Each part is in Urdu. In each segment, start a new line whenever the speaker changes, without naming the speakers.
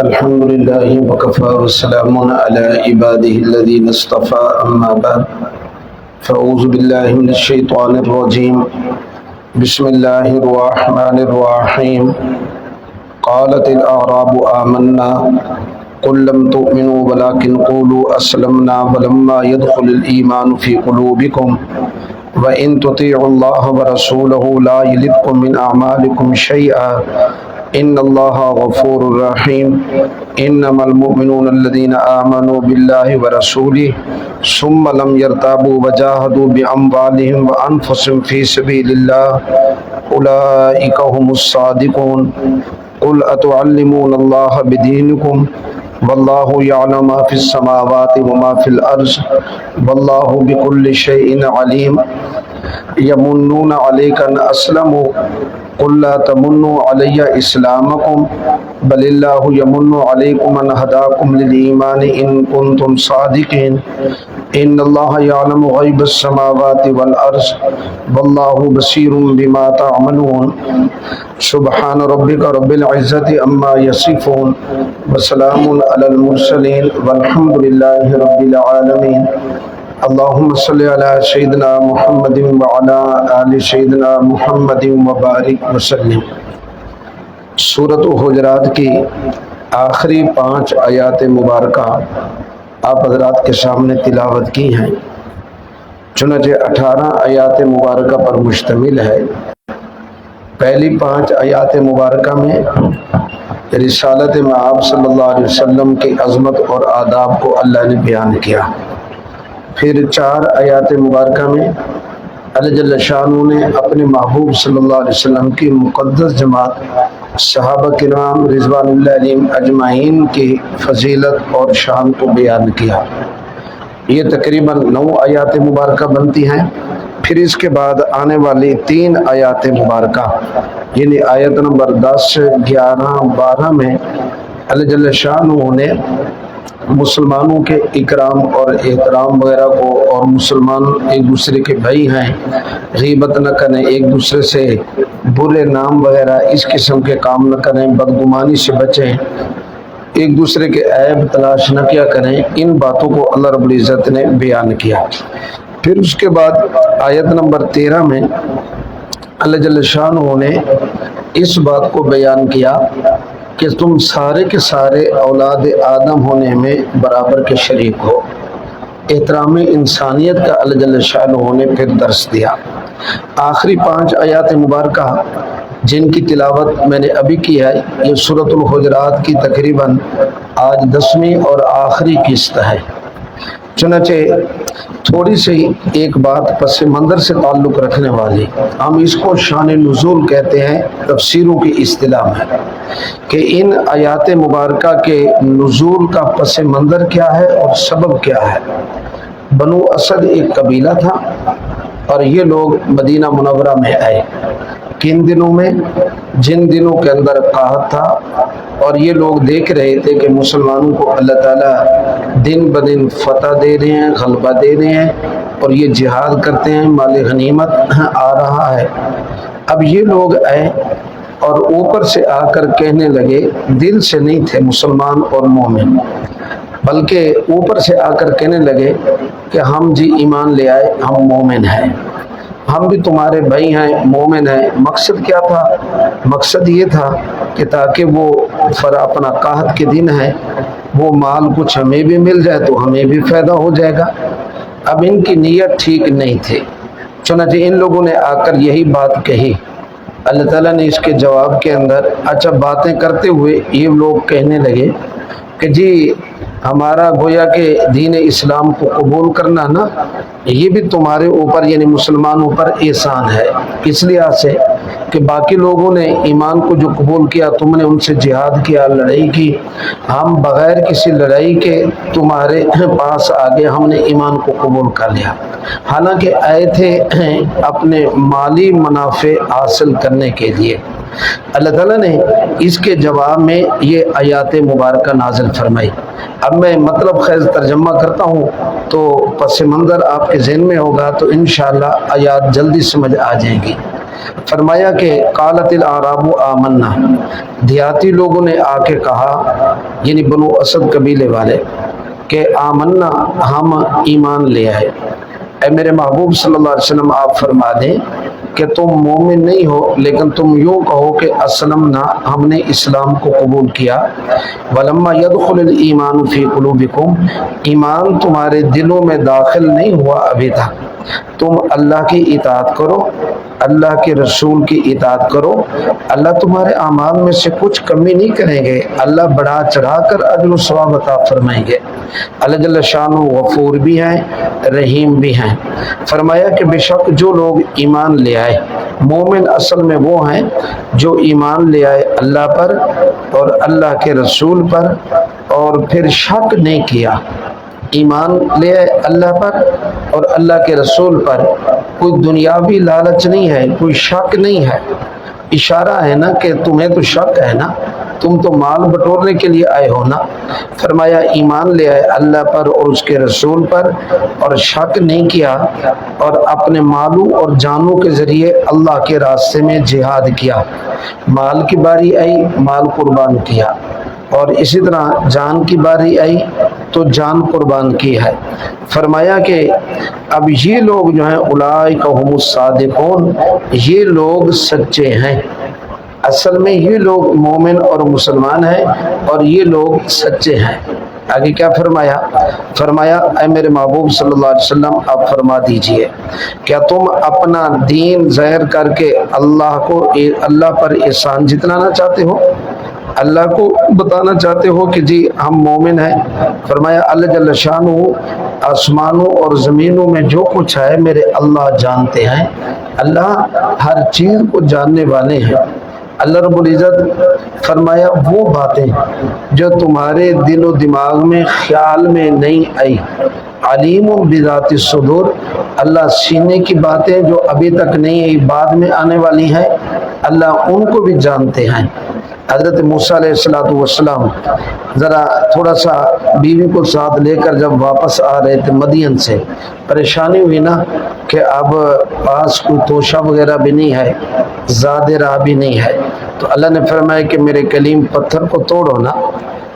الحمد لله وكفى وسلام على عباده الذين اصطفى أما بعد فأعوذ بالله من الشيطان الرجيم بسم الله الرحمن الرحيم قالت الأعراب آمنا قل لم تؤمنوا ولكن قولوا أسلمنا ولما يدخل الإيمان في قلوبكم وإن تطيعوا الله ورسوله لا يلدكم من أعمالكم شيئا ان اللہ غفور رحیم انما المؤمنون الذين آمنوا بالله ورسوله ثم لم يرتابوا وجاهدوا بأموالهم وأنفسهم في سبيل الله أولئك هم الصادقون قل أتعلمون الله بدينكم والله يعلم ما في السماوات وما في الأرض والله بكل شيء عليم يمنون عليك أن أسلموا قل لا تمنوا علی اسلامکم بل اللہ یمن علیکم ان ہداکم للایمان ان کنتم صادقین ان اللہ یعلم غیب السماوات والارض واللہ بصیر بما تعملون سبحان ربک رب العزت عما یصفون وسلام علی المرسلین والحمد للہ رب العالمین اللہم صلی علی سیدنا محمد وعلی آل سیدنا محمد وبارک وسلم۔ سورۃ حجرات کی آخری 5 آیات مبارکہ آپ حضرات کے سامنے تلاوت کی ہیں، چنانچہ 18 آیات مبارکہ پر مشتمل ہے۔ پہلی 5 آیات مبارکہ میں رسالت مآب صلی اللہ علیہ وسلم کی عظمت اور آداب کو اللہ نے بیان کیا۔ پھر 4 آیات مبارکہ میں اللہ جل شانہ نے اپنے محبوب صلی اللہ علیہ وسلم کی مقدس جماعت صحابہ کرام رضوان اللہ علیہم اجمعین کی فضیلت اور شان کو بیان کیا۔ یہ تقریباً 9 آیات مبارکہ بنتی ہیں۔ پھر اس کے بعد آنے والی 3 آیات مبارکہ یعنی آیت نمبر 10، 11، 12 میں اللہ جل شانہ نے مسلمانوں کے اکرام اور احترام وغیرہ کو، اور مسلمان ایک دوسرے کے بھائی ہیں، غیبت نہ کریں، ایک دوسرے سے برے نام وغیرہ اس قسم کے کام نہ کریں، بدگمانی سے بچیں، ایک دوسرے کے عیب تلاش نہ کیا کریں، ان باتوں کو اللہ رب العزت نے بیان کیا۔ پھر اس کے بعد آیت نمبر 13 میں اللہ جل شانہ نے اس بات کو بیان کیا کہ تم سارے کے سارے اولاد آدم ہونے میں برابر کے شریک ہو۔ احترام انسانیت کا اللہ جل شانہ نے پھر درس دیا۔ آخری 5 آیات مبارکہ جن کی تلاوت میں نے ابھی کی ہے، یہ سورۃ الحجرات کی تقریباً آج 10ویں اور آخری قسط ہے۔ چنانچہ تھوڑی سی ایک بات پس منظر سے تعلق رکھنے والی، ہم اس کو شان نزول کہتے ہیں تفسیروں کی اصطلاح میں، کہ ان آیات مبارکہ کے نزول کا پس منظر کیا ہے اور سبب کیا ہے۔ بنو اسد ایک قبیلہ تھا اور یہ لوگ مدینہ منورہ میں آئے کن دنوں میں؟ جن دنوں کے اندر قحط تھا، اور یہ لوگ دیکھ رہے تھے کہ مسلمانوں کو اللہ تعالیٰ دن بدن فتح دے رہے ہیں، غلبہ دے رہے ہیں، اور یہ جہاد کرتے ہیں، مال غنیمت آ رہا ہے۔ اب یہ لوگ آئے اور اوپر سے آ کر کہنے لگے، دل سے نہیں تھے مسلمان اور مومن، بلکہ اوپر سے آ کر کہنے لگے کہ ہم جی ایمان لے آئے، ہم مومن ہیں، ہم بھی تمہارے بھائی ہیں، مومن ہیں۔ مقصد کیا تھا؟ مقصد یہ تھا کہ تاکہ وہ اپنا قحط کے دن ہے، وہ مال کچھ ہمیں بھی مل جائے تو ہمیں بھی فائدہ ہو جائے گا۔ اب ان کی نیت ٹھیک نہیں تھی، چنانچہ ان لوگوں نے آ کر یہی بات کہی۔ اللہ تعالیٰ نے اس کے جواب کے اندر باتیں کرتے ہوئے یہ لوگ کہنے لگے کہ جی ہمارا گویا کہ دین اسلام کو قبول کرنا نا، یہ بھی تمہارے اوپر یعنی مسلمانوں پر احسان ہے، اس لحاظ سے کہ باقی لوگوں نے ایمان کو جو قبول کیا، تم نے ان سے جہاد کیا، لڑائی کی، ہم بغیر کسی لڑائی کے تمہارے پاس آگے ہم نے ایمان کو قبول کر لیا، حالانکہ آئے تھے اپنے مالی منافع حاصل کرنے کے لیے۔ اللہ تعالیٰ نے اس کے جواب میں یہ آیات مبارکہ نازل فرمائی۔ اب میں مطلب خیز ترجمہ کرتا ہوں تو پس منظر آپ کے ذہن میں ہوگا، تو انشاءاللہ آیات جلدی سمجھ آ جائیں گی۔ فرمایا کہ قالت الاعراب آمنا، دیہاتی لوگوں نے آ کے کہا، یعنی بنو اسد قبیلے والے، کہ آمنا ہم ایمان لے آئے۔ اے میرے محبوب صلی اللہ علیہ وسلم آپ فرما دیں کہ تم مومن نہیں ہو، لیکن تم یوں کہو کہ اسلمنا، ہم نے اسلام کو قبول کیا۔ ولما يدخل الایمان فی قلوبکم، ایمان تمہارے دلوں میں داخل نہیں ہوا ابھی تک، تم اللہ کی اطاعت کرو، اللہ کے رسول کی اطاعت کرو، اللہ تمہارے اعمال میں سے کچھ کمی نہیں کریں گے، اللہ بڑھا چڑھا کر اجر و ثواب عطا فرمائیں گے۔ اللہ جل شانہ غفور بھی ہیں، رحیم بھی ہیں۔ فرمایا کہ بے شک جو لوگ ایمان لے آئے، مومن اصل میں وہ ہیں جو ایمان لے آئے اللہ پر اور اللہ کے رسول پر، اور پھر شک نہیں کیا۔ ایمان لے آئے اللہ پر اور اللہ کے رسول پر، کوئی دنیاوی لالچ نہیں ہے، کوئی شک نہیں ہے۔ اشارہ ہے نا کہ تمہیں تو شک ہے نا، تم تو مال بٹورنے کے لیے آئے ہو نا۔ فرمایا ایمان لے آئے اللہ پر اور اس کے رسول پر، اور شک نہیں کیا، اور اپنے مالوں اور جانوں کے ذریعے اللہ کے راستے میں جہاد کیا۔ مال کی باری آئی، مال قربان کیا، اور اسی طرح جان کی باری آئی تو جان قربان کی ہے۔ فرمایا کہ اب یہ لوگ جو ہیں اولئک هم الصادقون، یہ لوگ سچے ہیں۔ اصل میں یہ لوگ مومن اور مسلمان ہیں، اور یہ لوگ سچے ہیں۔ آگے کیا فرمایا؟ فرمایا اے میرے محبوب صلی اللہ علیہ وسلم آپ فرما دیجئے، کیا تم اپنا دین ظاہر کر کے اللہ پر احسان جتلانا چاہتے ہو؟ اللہ کو بتانا چاہتے ہو کہ جی ہم مومن ہیں؟ فرمایا اللہ جل شانہ آسمانوں اور زمینوں میں جو کچھ ہے میرے اللہ جانتے ہیں، اللہ ہر چیز کو جاننے والے ہیں۔ اللہ رب العزت فرمایا وہ باتیں جو تمہارے دل و دماغ میں خیال میں نہیں آئی، علیم بذات الصدور، اللہ سینے کی باتیں جو ابھی تک نہیں آئی بعد میں آنے والی ہیں، اللہ ان کو بھی جانتے ہیں۔ حضرت موسیٰ علیہ السلام ذرا تھوڑا سا بیوی کو ساتھ لے کر جب واپس آ رہے تھے مدین سے، پریشانی ہوئی نا کہ اب پاس کوئی توشہ وغیرہ بھی نہیں ہے، زیادہ راہ بھی نہیں ہے، تو اللہ نے فرمایا کہ میرے کلیم پتھر کو توڑو نا،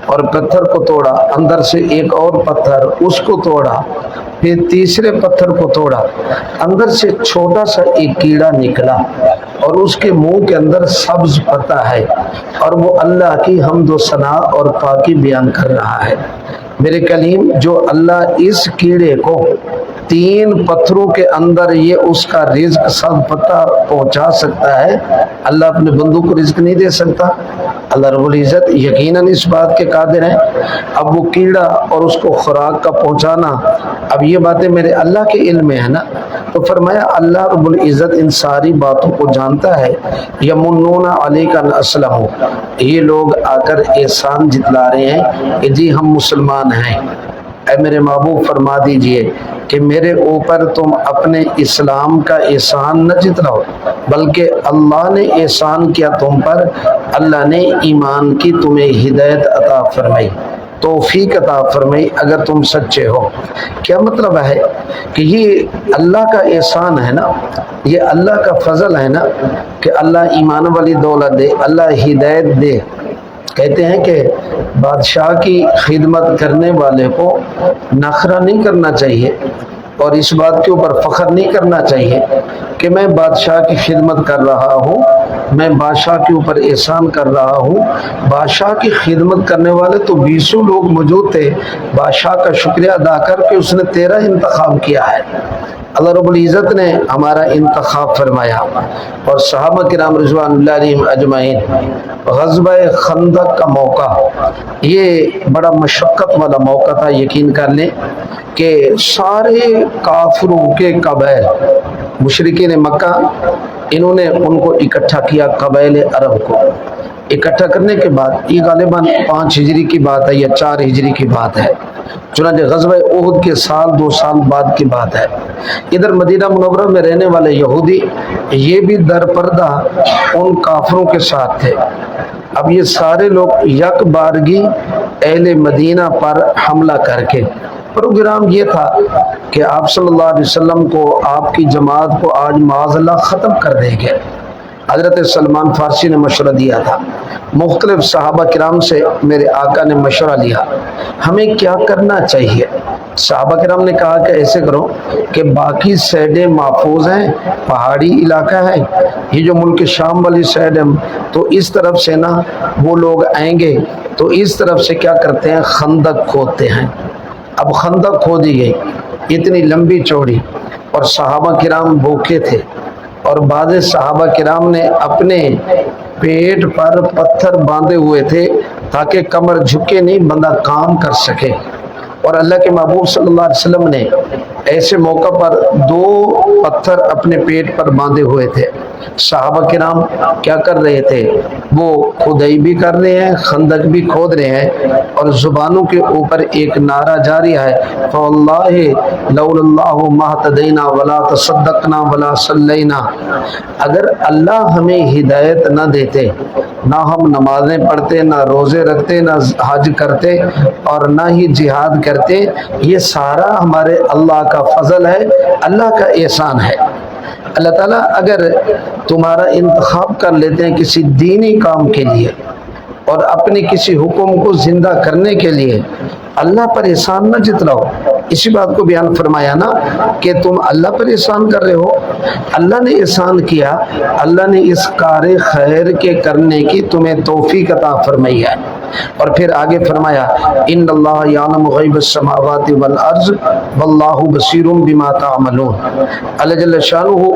اور پتھر کو توڑا، اندر سے ایک اور پتھر اس کو توڑا، پھر تیسرے پتھر کو توڑا، اندر سے چھوٹا سا ایک کیڑا نکلا، اور اس کے منہ کے اندر سبز پتہ ہے، اور وہ اللہ کی حمد و ثنا اور پاکی بیان کر رہا ہے۔ میرے کلیم جو اللہ اس کیڑے کو 3 پتھروں کے اندر یہ اس کا رزق سب پتہ پہنچا سکتا ہے، اللہ اپنے بندوں کو رزق نہیں دے سکتا؟ اللہ رب العزت یقیناً اس بات کے قادر ہیں۔ اب وہ کیڑا اور اس کو خوراک کا پہنچانا، اب یہ باتیں میرے اللہ کے علم میں ہے نا، تو فرمایا اللہ رب العزت ان ساری باتوں کو جانتا ہے۔ یمنون علیک ان اسلموا، یہ لوگ آ کر احسان جتلا رہے ہیں کہ جی ہم مسلمان ہیں۔ اے میرے محبوب فرما دیجئے کہ میرے اوپر تم اپنے اسلام کا احسان نہ جتلاؤ، بلکہ اللہ نے احسان کیا تم پر، اللہ نے ایمان کی تمہیں ہدایت عطا فرمائی، توفیق عطا فرمائی اگر تم سچے ہو۔ کیا مطلب ہے کہ یہ اللہ کا احسان ہے نا، یہ اللہ کا فضل ہے نا کہ اللہ ایمان والی دولت دے، اللہ ہدایت دے۔ کہتے ہیں کہ بادشاہ کی خدمت کرنے والے کو نخرہ نہیں کرنا چاہیے، اور اس بات کے اوپر فخر نہیں کرنا چاہیے کہ میں بادشاہ کی خدمت کر رہا ہوں، میں بادشاہ کے اوپر احسان کر رہا ہوں۔ بادشاہ کی خدمت کرنے والے تو 20 لوگ موجود تھے، بادشاہ کا شکریہ ادا کر کے اس نے 13 انتخاب کیا ہے۔ اللہ رب العزت نے ہمارا انتخاب فرمایا، اور صحابہ کرام رضوان اللہ علیہم اجمعین، غزوہ خندق کا موقع یہ بڑا مشقت والا موقع تھا۔ یقین کر لیں کہ سارے کافروں کے قبائل، مشرکین مکہ، انہوں نے ان کو اکٹھا کیا، قبائل عرب کو اکٹھا کرنے کے بعد، یہ غالباً 5 ہجری کی بات ہے یا 4 ہجری کی بات ہے، چنانچہ غزوہ احد کے سال 2 سال بعد کی بات ہے۔ ادھر مدینہ منورہ میں رہنے والے یہودی یہ بھی در پردہ ان کافروں کے ساتھ تھے۔ اب یہ سارے لوگ یک بارگی اہل مدینہ پر حملہ کر کے، پروگرام یہ تھا کہ آپ صلی اللہ علیہ وسلم کو، آپ کی جماعت کو آج معاذ اللہ ختم کر دیں گے۔ حضرت سلمان فارسی نے مشورہ دیا تھا، مختلف صحابہ کرام سے میرے آقا نے مشورہ لیا ہمیں کیا کرنا چاہیے۔ صحابہ کرام نے کہا کہ ایسے کرو کہ باقی سائڈیں محفوظ ہیں، پہاڑی علاقہ ہے، یہ جو ملک شام والی سائڈ ہے تو اس طرف سے نا وہ لوگ آئیں گے تو اس طرف سے کیا کرتے ہیں، خندق کھودتے ہیں۔ اب خندق کھودی گئی اتنی لمبی چوڑی، اور صحابہ کرام بھوکے تھے، اور بعض صحابہ کرام نے اپنے پیٹ پر پتھر باندھے ہوئے تھے تاکہ کمر جھکے نہیں، بندہ کام کر سکے۔ اور اللہ کے محبوب صلی اللہ علیہ وسلم نے ایسے موقع پر 2 پتھر اپنے پیٹ پر باندھے ہوئے تھے۔ صحابہ کرام کیا کر رہے تھے، وہ کھدائی بھی کر رہے ہیں، خندق بھی کھود رہے ہیں، اور زبانوں کے اوپر ایک نعرہ جاری ہے، فواللہ لولا اللہ ما اهتدینا ولا تصدقنا ولا صلینا۔ اگر اللہ ہمیں ہدایت نہ دیتے، نہ ہم نمازیں پڑھتے، نہ روزے رکھتے، نہ حج کرتے، اور نہ ہی جہاد کرتے، یہ سارا ہمارے اللہ کا فضل ہے، اللہ کا احسان ہے۔ اللہ تعالیٰ اگر تمہارا انتخاب کر لیتے ہیں کسی دینی کام کے لیے اور اپنے کسی حکم کو زندہ کرنے کے لیے، اللہ پر احسان نہ جتلاؤ۔ اسی بات کو بیان فرمایا نا کہ تم اللہ پر احسان کر رہے ہو، اللہ نے احسان کیا، اللہ نے اس کار خیر کے کرنے کی تمہیں توفیق عطا فرمائی ہے۔ اور پھر آگے فرمایا ان اللہ یعلم غیب السماوات والارض واللہ بصیر بما تعملون۔ اللہ جل شانہ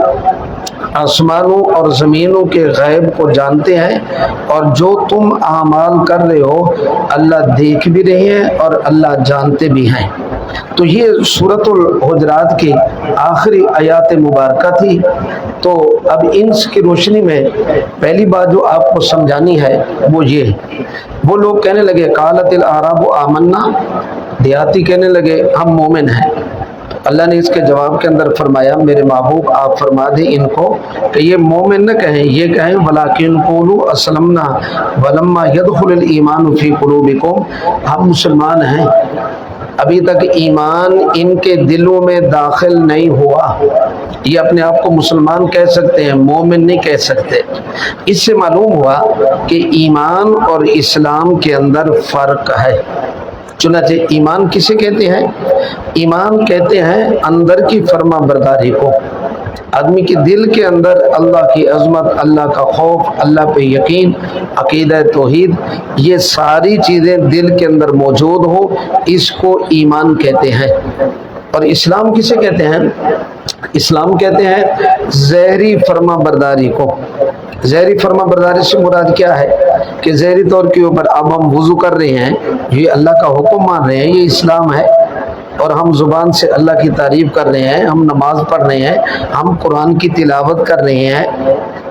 آسمانوں اور زمینوں کے غیب کو جانتے ہیں، اور جو تم اعمال کر رہے ہو اللہ دیکھ بھی رہے ہیں اور اللہ جانتے بھی ہیں۔ تو یہ سورۃ الحجرات کی آخری آیات مبارکہ تھی۔ تو اب ان کی روشنی میں پہلی بات جو آپ کو سمجھانی ہے وہ یہ، وہ لوگ کہنے لگے قالت الاعراب آمنا، دیہاتی کہنے لگے ہم مومن ہیں۔ اللہ نے اس کے جواب کے اندر فرمایا میرے محبوب آپ فرما دیں ان کو کہ یہ مومن نہ کہیں، یہ کہیں ولیکن قولوا اسلمنا ولما يدخل الایمان فی قلوبکم، ہم مسلمان ہیں، ابھی تک ایمان ان کے دلوں میں داخل نہیں ہوا۔ یہ اپنے آپ کو مسلمان کہہ سکتے ہیں، مومن نہیں کہہ سکتے۔ اس سے معلوم ہوا کہ ایمان اور اسلام کے اندر فرق ہے۔ چنانچہ ایمان کسے کہتے ہیں؟ ایمان کہتے ہیں اندر کی فرما برداری کو، آدمی کے دل کے اندر اللہ کی عظمت، اللہ کا خوف، اللہ پہ یقین، عقیدہ توحید، یہ ساری چیزیں دل کے اندر موجود ہو، اس کو ایمان کہتے ہیں۔ اور اسلام کسے کہتے ہیں؟ اسلام کہتے ہیں ظاہری فرما برداری کو۔ ظاہری فرما برداری سے مراد کیا ہے کہ ظاہری طور کے اوپر اب ہم وضو کر رہے ہیں، یہ اللہ کا حکم مان رہے ہیں، یہ اسلام ہے، اور ہم زبان سے اللہ کی تعریف کر رہے ہیں، ہم نماز پڑھ رہے ہیں، ہم قرآن کی تلاوت کر رہے ہیں۔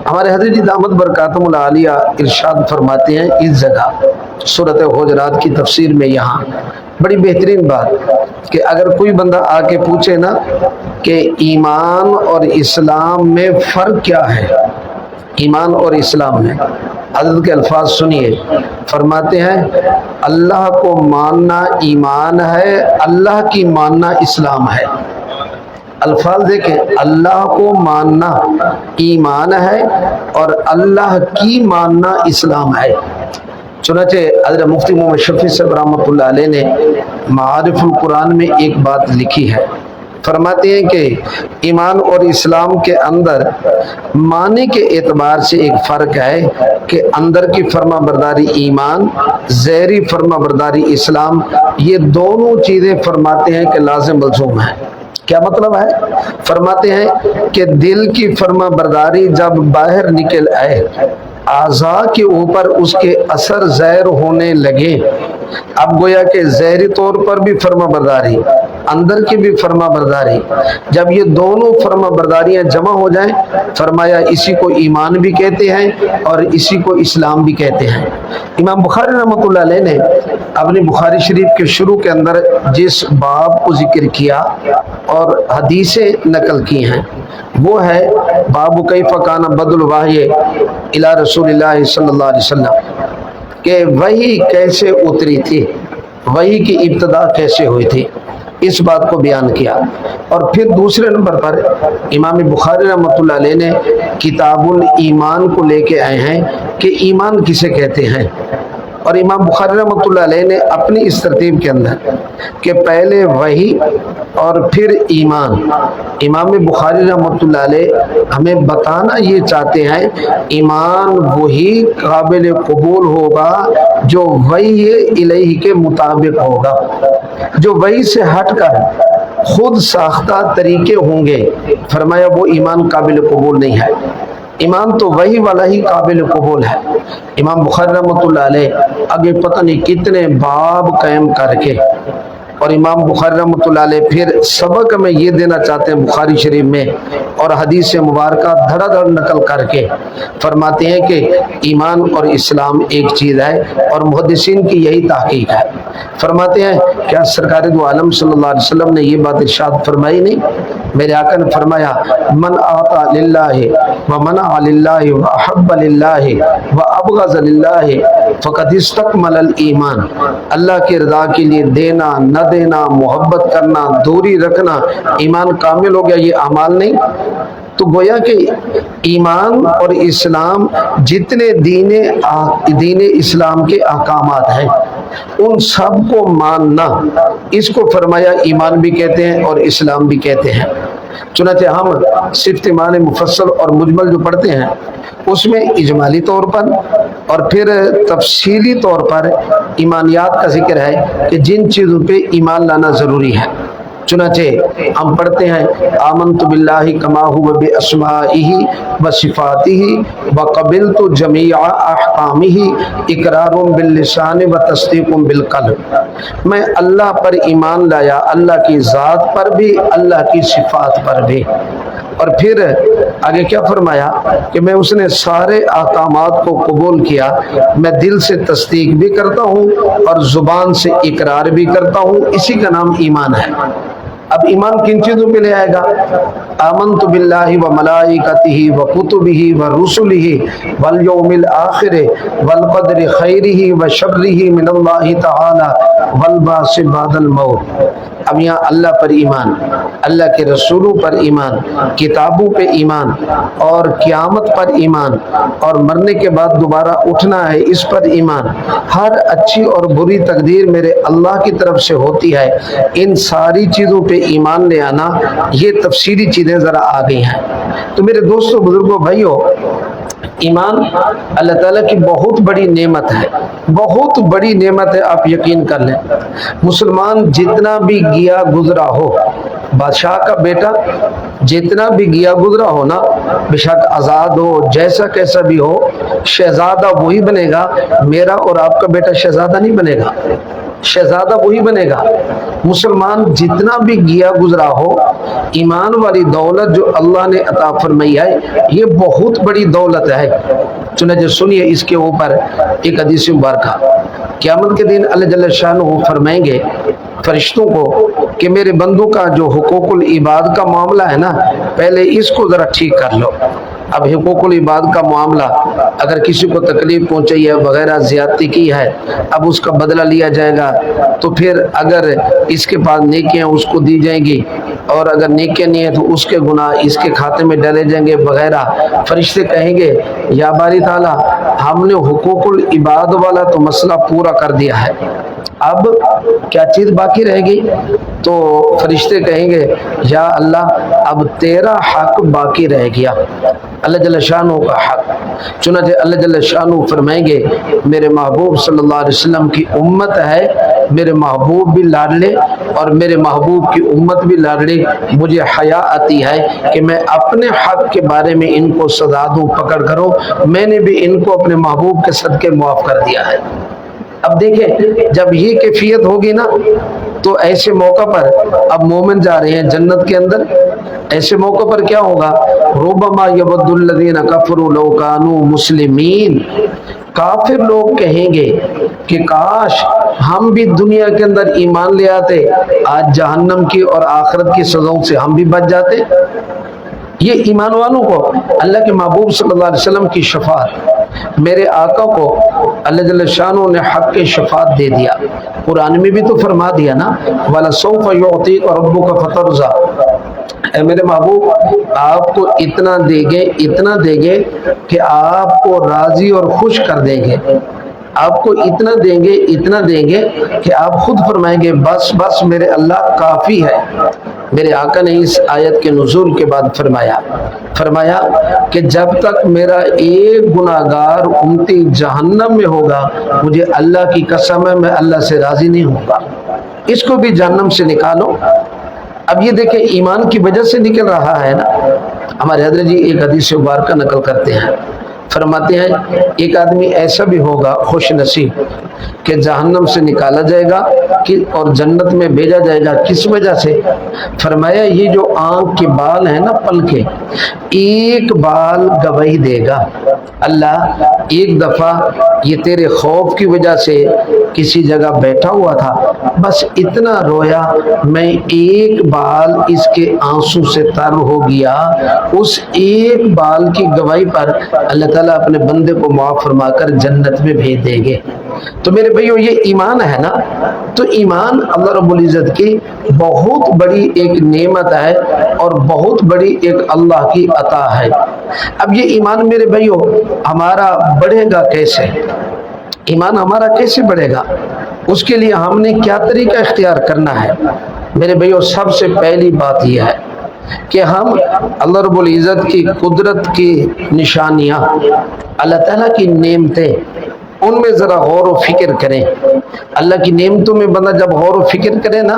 ہمارے حضرت دامت برکاتہم العالیہ ارشاد فرماتے ہیں اس جگہ سورۃ حجرات کی تفسیر میں، یہاں بڑی بہترین بات کہ اگر کوئی بندہ آ کے پوچھے نا کہ ایمان اور اسلام میں فرق کیا ہے، ایمان اور اسلام میں، حضرت کے الفاظ سنیے، فرماتے ہیں اللہ کو ماننا ایمان ہے، اللہ کی ماننا اسلام ہے۔ الفاظ دیکھیں، اللہ کو ماننا ایمان ہے اور اللہ کی ماننا اسلام ہے۔ چنانچہ حضرت مفتی محمد شفیع صاحب رحمۃ اللہ علیہ نے معارف القرآن میں ایک بات لکھی ہے، فرماتے ہیں کہ ایمان اور اسلام کے اندر معنی کے اعتبار سے ایک فرق ہے کہ اندر کی فرما برداری ایمان، ظاہری فرما برداری اسلام، یہ دونوں چیزیں فرماتے ہیں کہ لازم ملزوم ہیں۔ کیا مطلب ہے؟ فرماتے ہیں کہ دل کی فرما برداری جب باہر نکل آئے، اعضاء کے اوپر اس کے اثر ظاہر ہونے لگے، اب گویا کہ ظاہری طور پر بھی فرما برداری، اندر کی بھی فرما برداری، جب یہ دونوں فرما برداریاں جمع ہو جائیں، فرمایا اسی کو ایمان بھی کہتے ہیں اور اسی کو اسلام بھی کہتے ہیں۔ امام بخاری رحمۃ اللہ علیہ نے اپنی بخاری شریف کے شروع کے اندر جس باب کو ذکر کیا اور حدیثیں نقل کی ہیں وہ ہے باب کیف کان بدء الوحی الی رسول اللہ صلی اللہ علیہ وسلم، کہ وحی کیسے اتری تھی، وحی کی ابتدا کیسے ہوئی تھی۔ اس بات کو بیان کیا۔ اور پھر دوسرے نمبر پر امام بخاری رحمۃ اللہ علیہ نے کتاب الایمان کو لے کے آئے ہیں کہ ایمان کسے کہتے ہیں، اور امام بخاری رحمۃ اللہ علیہ نے اپنی اس ترتیب کے اندر کہ پہلے وحی اور پھر ایمان، امام بخاری رحمۃ اللہ علیہ ہمیں بتانا یہ چاہتے ہیں ایمان وہی قابل قبول ہوگا جو وحی الہی کے مطابق ہوگا، جو وحی سے ہٹ کر خود ساختہ طریقے ہوں گے، فرمایا وہ ایمان قابل قبول نہیں ہے۔ ایمان تو وہی والا ہی قابل قبول ہے۔ امام بخاری رحمۃ اللہ علیہ آگے پتہ نہیں کتنے باب قائم کر کے، اور امام بخاری رحمۃ اللہ علیہ پھر سبق میں یہ دینا چاہتے ہیں بخاری شریف میں، اور حدیث مبارکہ دھڑا دھڑ نقل کر کے فرماتے ہیں کہ ایمان اور اسلام ایک چیز ہے، اور محدثین کی یہی تحقیق ہے۔ فرماتے ہیں کیا سرکار دو عالم صلی اللہ علیہ وسلم نے یہ بات ارشاد فرمائی نہیں؟ میرے آقا نے فرمایا من اعطى للہ ومنع للہ واحب للہ وابغض للہ فقد استکمل الایمان، اللہ کی رضا کے لیے دینا، نہ دینا، محبت کرنا، دوری رکھنا، ایمان کامل ہو گیا۔ یہ اعمال نہیں؟ تو گویا کہ ایمان اور اسلام جتنے دین اسلام کے احکامات ہیں ان سب کو ماننا، اس کو فرمایا ایمان بھی کہتے ہیں اور اسلام بھی کہتے ہیں۔ چنانچہ ہم صرف معنی مفصل اور مجمل جو پڑھتے ہیں اس میں اجمالی طور پر اور پھر تفصیلی طور پر ایمانیات کا ذکر ہے کہ جن چیزوں پہ ایمان لانا ضروری ہے۔ چنانچہ ہم پڑھتے ہیں آمنت باللہ کما هو باسمائہ وصفاتہ وقبلت جمیع احکامہ اقرار باللسان وتصدیق بالقلب، میں اللہ پر ایمان لایا، اللہ کی ذات پر بھی، اللہ کی صفات پر بھی۔ اور پھر آگے کیا فرمایا کہ میں اس نے سارے احکامات کو قبول کیا، میں دل سے تصدیق بھی کرتا ہوں اور زبان سے اقرار بھی کرتا ہوں، اسی کا نام ایمان ہے۔ اب ایمان کن چیزوں پہ لے آئے گا؟ آمنت باللہ وملائکتہ وکتبہ ورسلہ والیوم الآخر والقدر خیرہ وشرہ من اللہ تعالی والبعث بعد الموت۔ اب یہاں اللہ پر ایمان، اللہ کے رسولوں پر ایمان، کتابوں پہ ایمان، اور قیامت پر ایمان، اور مرنے کے بعد دوبارہ اٹھنا ہے اس پر ایمان، ہر اچھی اور بری تقدیر میرے اللہ کی طرف سے ہوتی ہے، ان ساری چیزوں پہ ایمان لے آنا، یہ تفصیلی چیزیں ذرا آ گئی ہیں۔ تو میرے دوستوں، بزرگوں، بھائیوں، ایمان اللہ تعالیٰ کی بہت بڑی نعمت ہے، بہت بڑی نعمت ہے، آپ یقین کر لیں۔ مسلمان جتنا بھی گیا گزرا ہو، بادشاہ کا بیٹا جتنا بھی گیا گزرا ہو نا، بے شک آزاد ہو، جیسا کیسا بھی ہو، شہزادہ وہی بنے گا، میرا اور آپ کا بیٹا شہزادہ نہیں بنے گا، شہزادہ وہی بنے گا۔ مسلمان جتنا بھی گیا گزرا ہو، ایمان والی دولت جو اللہ نے عطا فرمائی ہے یہ بہت بڑی دولت ہے۔ چنانچہ سنیے اس کے اوپر ایک حدیث مبارکہ، قیامت کے دن اللہ جل شانہ فرمائیں گے فرشتوں کو کہ میرے بندوں کا جو حقوق العباد کا معاملہ ہے نا، پہلے اس کو ذرا ٹھیک کر لو۔ اب حقوق العباد کا معاملہ، اگر کسی کو تکلیف پہنچائی ہے وغیرہ، زیادتی کی ہے، اب اس کا بدلہ لیا جائے گا، تو پھر اگر اس کے پاس نیکیاں اس کو دی جائیں گی، اور اگر نیکیاں نہیں ہیں تو اس کے گناہ اس کے کھاتے میں ڈالے جائیں گے وغیرہ۔ فرشتے کہیں گے یا باری تعالیٰ، ہم نے حقوق العباد والا تو مسئلہ پورا کر دیا ہے، اب کیا چیز باقی رہے گی؟ تو فرشتے کہیں گے یا اللہ، اب تیرا حق باقی رہ گیا، اللہ جل شانہ کا حق۔ چنانچہ اللہ جل شانہ فرمائیں گے میرے محبوب صلی اللہ علیہ وسلم کی امت ہے، میرے محبوب بھی لاڈلے اور میرے محبوب کی امت بھی لاڈلی، مجھے حیا آتی ہے کہ میں اپنے حق کے بارے میں ان کو سزا دوں، پکڑ کرو، میں نے بھی ان کو اپنے محبوب کے صدقے معاف کر دیا ہے۔ اب دیکھیں جب یہ کیفیت ہوگی نا، تو ایسے موقع پر اب مومن جا رہے ہیں جنت کے اندر، ایسے موقع پر کیا ہوگا؟ ربما یود الذین کفروا لو کانوا مسلمین، کافر لوگ کہیں گے کہ کاش ہم بھی دنیا کے اندر ایمان لے آتے، آج جہنم کی اور آخرت کی سزاؤں سے ہم بھی بچ جاتے۔ یہ ایمان والوں کو اللہ کے محبوب صلی اللہ علیہ وسلم کی شفاعت، میرے آقا کو اللہ جل شانہ نے حق کے شفاعت دے دیا. قرآن میں بھی تو فرما دیا نا وَلَسَوْفَ يُعْطِيكَ رَبُّكَ فَتَرْضَىٰ، اے میرے محبوب آپ کو اتنا دیں گے کہ آپ کو راضی اور خوش کر دیں گے. آپ کو اتنا دیں گے کہ آپ خود فرمائیں گے بس بس میرے اللہ کافی ہے. میرے آقا نے اس آیت کے نزول کے بعد فرمایا کہ جب تک میرا ایک گناہگار امتی جہنم میں ہوگا مجھے اللہ کی قسم ہے میں اللہ سے راضی نہیں ہوگا. اس کو بھی جہنم سے نکالو. اب یہ دیکھیں ایمان کی وجہ سے نکل رہا ہے نا. ہمارے حضرت جی ایک حدیث مبارکہ نقل کرتے ہیں، فرماتے ہیں ایک آدمی ایسا بھی ہوگا خوش نصیب کہ جہنم سے نکالا جائے گا اور جنت میں بھیجا جائے گا. کس وجہ سے؟ فرمایا یہ جو آنکھ کے بال ہیں نا پلکے، ایک بال گواہی دے گا اللہ ایک دفعہ یہ تیرے خوف کی وجہ سے کسی جگہ بیٹھا ہوا تھا، بس اتنا رویا میں ایک بال اس کے آنسو سے تر ہو گیا. اس ایک بال کی گواہی پر اللہ تعالیٰ اپنے بندے کو معاف فرما کر جنت میں بھیج دیں گے. تو میرے بھائیو یہ ایمان ہے نا. تو ایمان اللہ رب العزت کی بہت بڑی ایک نعمت ہے اور بہت بڑی ایک اللہ کی عطا ہے. اب یہ ایمان میرے بھائیو ہمارا بڑھے گا کیسے؟ ایمان ہمارا کیسے بڑھے گا؟ اس کے لیے ہم نے کیا طریقہ اختیار کرنا ہے؟ میرے بھائیو سب سے پہلی بات یہ ہے کہ ہم اللہ رب العزت کی قدرت کی نشانیاں، اللہ تعالیٰ کی نعمتیں، ان میں ذرا غور و فکر کریں. اللہ کی نعمتوں میں بندہ جب غور و فکر کرے نا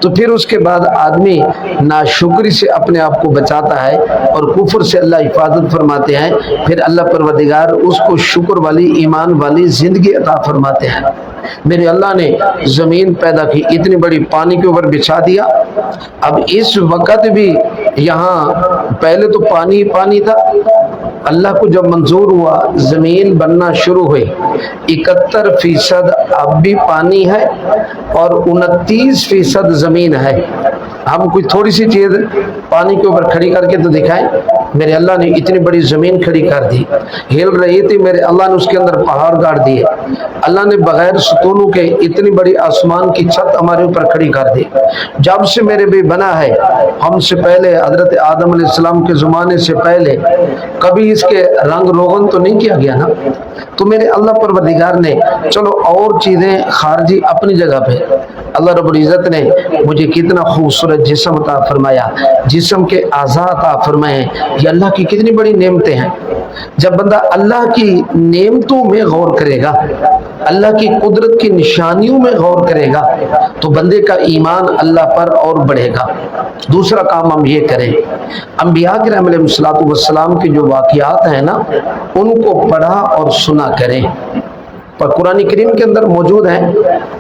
تو پھر اس کے بعد آدمی ناشکری سے اپنے آپ کو بچاتا ہے اور کفر سے اللہ حفاظت فرماتے ہیں. پھر اللہ پروردگار اس کو شکر والی ایمان والی زندگی عطا فرماتے ہیں. میرے اللہ نے زمین پیدا کی، اتنی بڑی پانی کے اوپر بچھا دیا. اب اس وقت بھی یہاں پہلے تو پانی تھا. اللہ کو جب منظور ہوا زمین بننا شروع ہوئی، 71% اب بھی پانی ہے اور 29% زمین ہے. ہم کوئی تھوڑی سی چیز پانی کے اوپر کھڑی کر کے تو دکھائیں. میرے اللہ نے اتنی بڑی زمین کھڑی کر دی، ہل رہی تھی، میرے اللہ نے اس کے اندر پہاڑ گاڑ دیے. اللہ نے بغیر ستونوں کے اتنی بڑی آسمان کی چھت ہمارے اوپر کھڑی کر دی. جب سے میرے بھی بنا ہے، ہم سے پہلے حضرت آدم علیہ السلام کے زمانے سے پہلے کبھی اس کے رنگ روغن تو نہیں کیا گیا نا. تو میرے اللہ پروردگار نے چلو اور چیزیں خارجی اپنی جگہ پہ، اللہ رب العزت نے مجھے کتنا خوبصورت جسم عطا فرمایا، جسم کے اعضاء عطا فرمائے. یہ اللہ کی کتنی بڑی نعمتیں ہیں. جب بندہ اللہ کی نعمتوں میں غور کرے گا، اللہ کی قدرت کی نشانیوں میں غور کرے گا تو بندے کا ایمان اللہ پر اور بڑھے گا. دوسرا کام ہم یہ کریں، انبیاء کرام علیہ السلام کے جو واقعات ہیں نا ان کو پڑھا اور سنا کریں. پر قرآن کریم کے اندر موجود ہیں.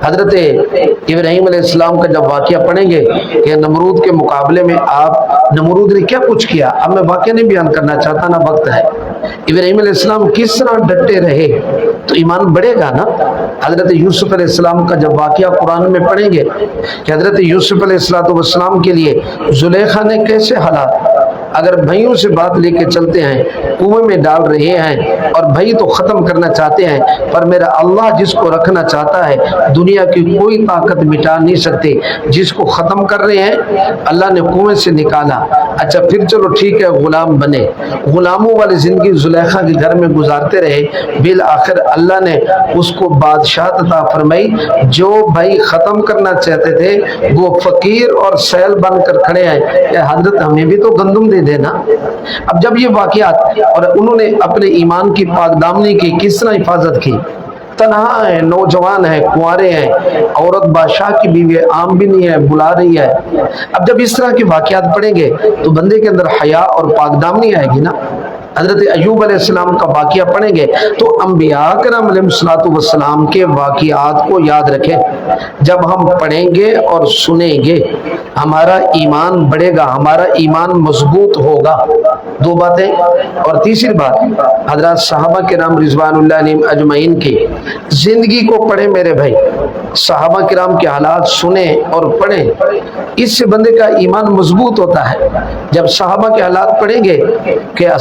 حضرت ابراہیم علیہ السلام کا جب واقعہ پڑھیں گے کہ نمرود کے مقابلے میں نمرود نے کیا کچھ کیا، اب میں واقعہ نہیں بیان کرنا چاہتا نا، وقت ہے. ابراہیم علیہ السلام کس طرح ڈٹے رہے تو ایمان بڑھے گا نا. حضرت یوسف علیہ السلام کا جب واقعہ قرآن میں پڑھیں گے کہ حضرت یوسف علیہ السلام کے لیے زلیخا نے کیسے حالات، اگر بھائیوں سے بات لے کے چلتے ہیں، کنویں میں ڈال رہے ہیں اور بھائی تو ختم کرنا چاہتے ہیں، پر میرا اللہ جس کو رکھنا چاہتا ہے دنیا کی کوئی طاقت مٹا نہیں سکتے. جس کو ختم کر رہے ہیں اللہ نے کنویں سے نکالا. اچھا پھر چلو ٹھیک ہے غلام بنے، غلاموں والی زندگی زلیخا کے گھر میں گزارتے رہے. بالآخر اللہ نے اس کو بادشاہ عطا فرمائی. جو بھائی ختم کرنا چاہتے تھے وہ فقیر اور سیل بن کر کھڑے ہیں کہ حضرت ہمیں بھی تو گندم دے دینا. اب جب یہ واقعات اور انہوں نے اپنے ایمان کی پاک دامنی کی کس طرح حفاظت کی، تنہا ہے، نوجوان ہے، کنوارے ہیں، عورت بادشاہ کی بیوی ہے، عام بھی نہیں ہے، بلا رہی ہے. اب جب اس طرح کے واقعات پڑھیں گے تو بندے کے اندر حیا اور پاک دامنی آئے گی نا. حضرت ایوب علیہ السلام کا واقعہ پڑھیں گے تو انبیاء کرام علیہ السلام کے واقعات کو یاد رکھیں. جب ہم پڑھیں گے اور سنیں گے ہمارا ایمان بڑھے گا، ہمارا ایمان مضبوط ہوگا. دو باتیں. اور تیسری بات، حضرات صحابہ کرام رضوان اللہ علیہم اجمعین کی زندگی کو پڑھیں میرے بھائی. صحابہ کرام کے حالات سنیں اور پڑھیں، اس سے بندے کا ایمان مضبوط ہوتا ہے. جب صحابہ کے حالات پڑھیں گے کہ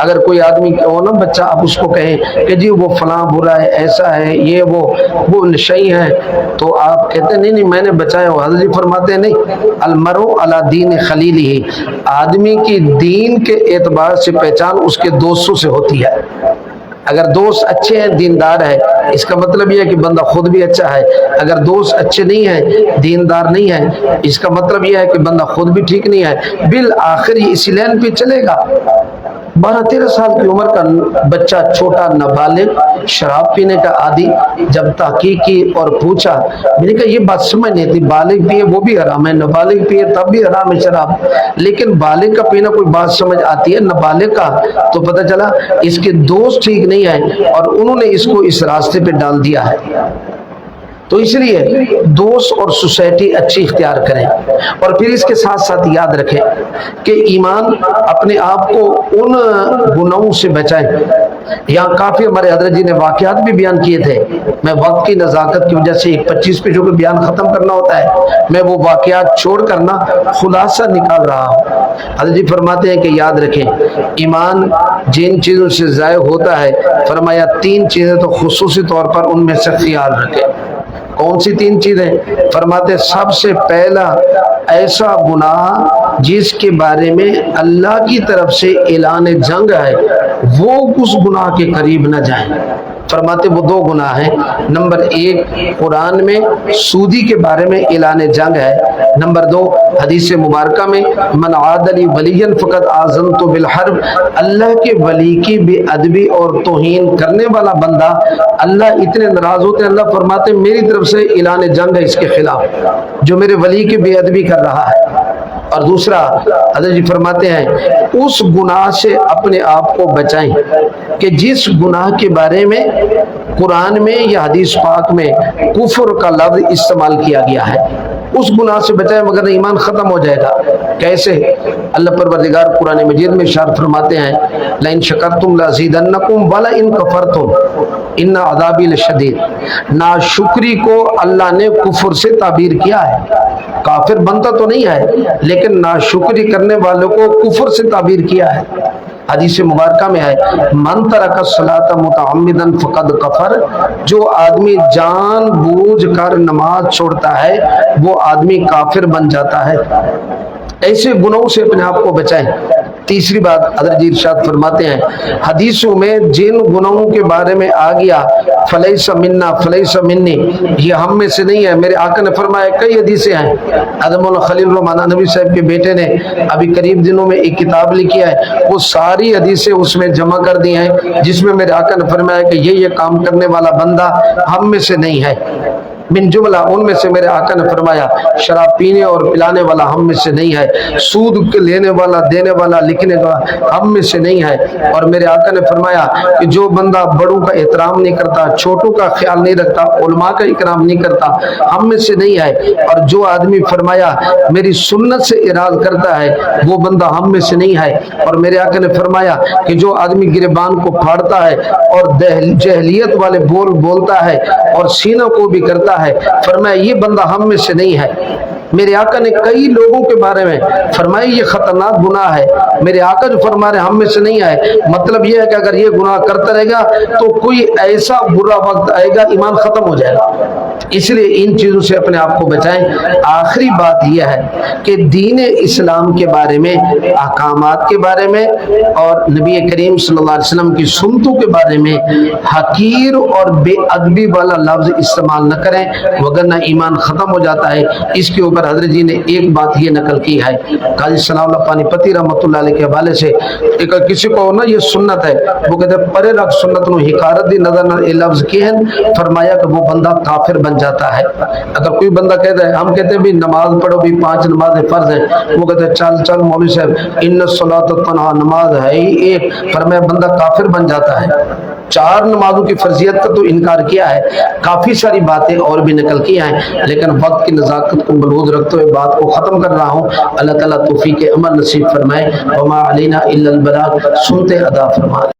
اگر کوئی آدمی ہو نا بچہ، آپ اس کو کہیں کہ جی وہ فلاں برا ہے، ایسا ہے، یہ وہ نشئی ہے، تو آپ کہتے ہیں نہیں میں نے بچایا ہو۔ حضرت جی فرماتے ہیں نہیں، المرء علی دین خلیلہ، آدمی کی دین کے اعتبار سے پہچان اس کے دوستوں سے ہوتی ہے۔ اگر دوست اچھے ہیں، دیندار ہے، اس کا مطلب یہ ہے کہ بندہ خود بھی اچھا ہے۔ اگر دوست اچھے نہیں ہیں، دیندار نہیں ہے، اس کا مطلب یہ ہے کہ بندہ خود بھی ٹھیک نہیں ہے۔ بالآخر یہ اسی لائن پہ چلے گا۔ 12-13 سال کی عمر کا بچہ، چھوٹا نابالغ، شراب پینے کا عادی، جب تحقیق کی اور پوچھا، میں نے کہا یہ بات سمجھ نہیں تھی، بالغ پیے وہ بھی حرام ہے، نابالغ پیے تب بھی حرام ہے شراب، لیکن بالغ کا پینا کوئی بات سمجھ آتی ہے، نابالغ کا تو پتہ چلا اس کے دوست ٹھیک نہیں ہے اور انہوں نے اس کو اس راستے پہ ڈال دیا ہے۔ تو اس لیے دوست اور سوسائٹی اچھی اختیار کریں، اور پھر اس کے ساتھ ساتھ یاد رکھیں کہ ایمان اپنے آپ کو ان گناہوں سے بچائیں۔ یہاں کافی ہمارے حضرت جی نے واقعات بھی بیان کیے تھے، میں وقت کی نزاکت کی وجہ سے 25 پہ جو کہ بیان ختم کرنا ہوتا ہے، میں وہ واقعات چھوڑ کرنا خلاصہ نکال رہا ہوں۔ حضرت جی فرماتے ہیں کہ یاد رکھیں ایمان جن چیزوں سے ضائع ہوتا ہے، فرمایا 3 چیزیں تو خصوصی طور پر ان میں سے خیال رکھیں۔ کون سی 3 چیزیں؟ فرماتے سب سے پہلا ایسا گناہ جس کے بارے میں اللہ کی طرف سے اعلان جنگ ہے، وہ اس گناہ کے قریب نہ جائیں۔ فرماتے وہ 2 گناہ ہیں، نمبر 1 قرآن میں سودی کے بارے میں اعلان جنگ ہے، نمبر 2 حدیث مبارکہ میں من عاد لی ولیا فقد آذنت بالحرب، اللہ کے ولی کی بے ادبی اور توہین کرنے والا بندہ اللہ اتنے ناراض ہوتے ہیں، اللہ فرماتے میری طرف سے اعلان جنگ ہے اس کے خلاف جو میرے ولی کی بے ادبی کر رہا ہے۔ اور دوسرا حضرت جی فرماتے ہیں اس گناہ سے اپنے آپ کو بچائیں کہ جس گناہ کے بارے میں قرآن میں یا حدیث پاک میں کفر کا لفظ استعمال کیا گیا ہے، اس گناہ سے بچائیں، مگر ایمان ختم ہو جائے گا۔ کیسے؟ اللہ پروردگار قرآن مجید میں ارشاد فرماتے ہیں لئن شکرتم لازیدنکم ولئن کفرتم ان عذابی لشدید۔ ناشکری کو اللہ نے کفر سے تعبیر کیا ہے، کافر بنتا تو نہیں ہے لیکن ناشکری کرنے والوں کو کفر سے تعبیر کیا ہے۔ حدیث مبارکہ میں ہے من ترک الصلاۃ متعمدا فقد کفر، جو آدمی جان بوجھ کر نماز چھوڑتا ہے وہ آدمی کافر بن جاتا ہے۔ ایسے گناہوں سے اپنے آپ کو بچائیں۔ تیسری بات حضرت جی ارشاد فرماتے ہیں حدیثوں میں جن گناہوں کے بارے میں آ گیا فلیس منا فلیس منی، یہ ہم میں سے نہیں ہے، میرے آقا نے فرمایا، کئی حدیثیں ہیں۔ حضرت مولانا خلیل الرحمن نبی صاحب کے بیٹے نے ابھی قریب دنوں میں ایک کتاب لکھی ہے، وہ ساری حدیثیں اس میں جمع کر دی ہیں جس میں میرے آقا نے فرمایا کہ یہ کام کرنے والا بندہ ہم میں سے نہیں ہے۔ من جملہ ان میں سے میرے آقا نے فرمایا شراب پینے اور پلانے والا ہم میں سے نہیں ہے، سود لینے والا دینے والا لکھنے والا ہم میں سے نہیں ہے، اور میرے آقا نے فرمایا کہ جو بندہ بڑوں کا احترام نہیں کرتا، چھوٹوں کا خیال نہیں رکھتا، علماء کا اکرام نہیں کرتا، ہم میں سے نہیں ہے، اور جو آدمی فرمایا میری سنت سے اعراض کرتا ہے وہ بندہ ہم میں سے نہیں ہے، اور میرے آقا نے فرمایا کہ جو آدمی گریبان کو پھاڑتا ہے اور جہلیت والے بول بولتا ہے اور سینوں کو بھی کرتا ہے، فرمایا یہ بندہ ہم میں سے نہیں ہے۔ میرے آقا نے کئی لوگوں کے بارے میں فرمایا یہ خطرناک گناہ ہے، میرے آقا جو فرما رہے ہم میں سے نہیں ہے، مطلب یہ ہے کہ اگر یہ گناہ کرتا رہے گا تو کوئی ایسا برا وقت آئے گا ایمان ختم ہو جائے گا۔ اس لیے ان چیزوں سے اپنے آپ کو بچائیں۔ آخری بات یہ ہے کہ دین اسلام کے بارے میں، احکامات کے بارے میں اور نبی کریم صلی اللہ علیہ وسلم کی سنتوں کے بارے میں حقیر اور بے ادبی والا لفظ استعمال نہ کریں وگرنہ ایمان ختم ہو جاتا ہے۔ اس کے اوپر حضرت جی نے ایک بات یہ نقل کی ہے، قاضی ثناء اللہ پانی پتی رحمۃ اللہ علیہ کے حوالے سے، ایک کسی کو نا یہ سنت ہے، وہ کہتے ہیں پرے رکھ سنت نو حکارت دی نظر نہ یہ لفظ کی ہے، فرمایا کہ وہ بندہ کافر بن جاتا ہے۔ اگر کوئی بندہ کہتا ہے، ہم کہتے ہیں بھی نماز پڑھو بھی 5 نمازیں فرض ہیں، وہ کہتے ہیں چل مولوی صاحب ان الصلاۃ تنہا، نماز ہے ہی ایک، فرمایا بندہ کافر بن جاتا ہے۔ 4 نمازوں کی فرضیت کا تو انکار کیا ہے، کافی ساری باتیں اور بھی نقل کی ہیں، لیکن وقت کی نزاکت کو ملحوظ رکھتے ہوئے بات کو ختم کر رہا ہوں۔ اللہ تعالیٰ توفیق عمل نصیب فرمائے۔ وما علینا الا البلاغ، سنتے ادا فرمائے۔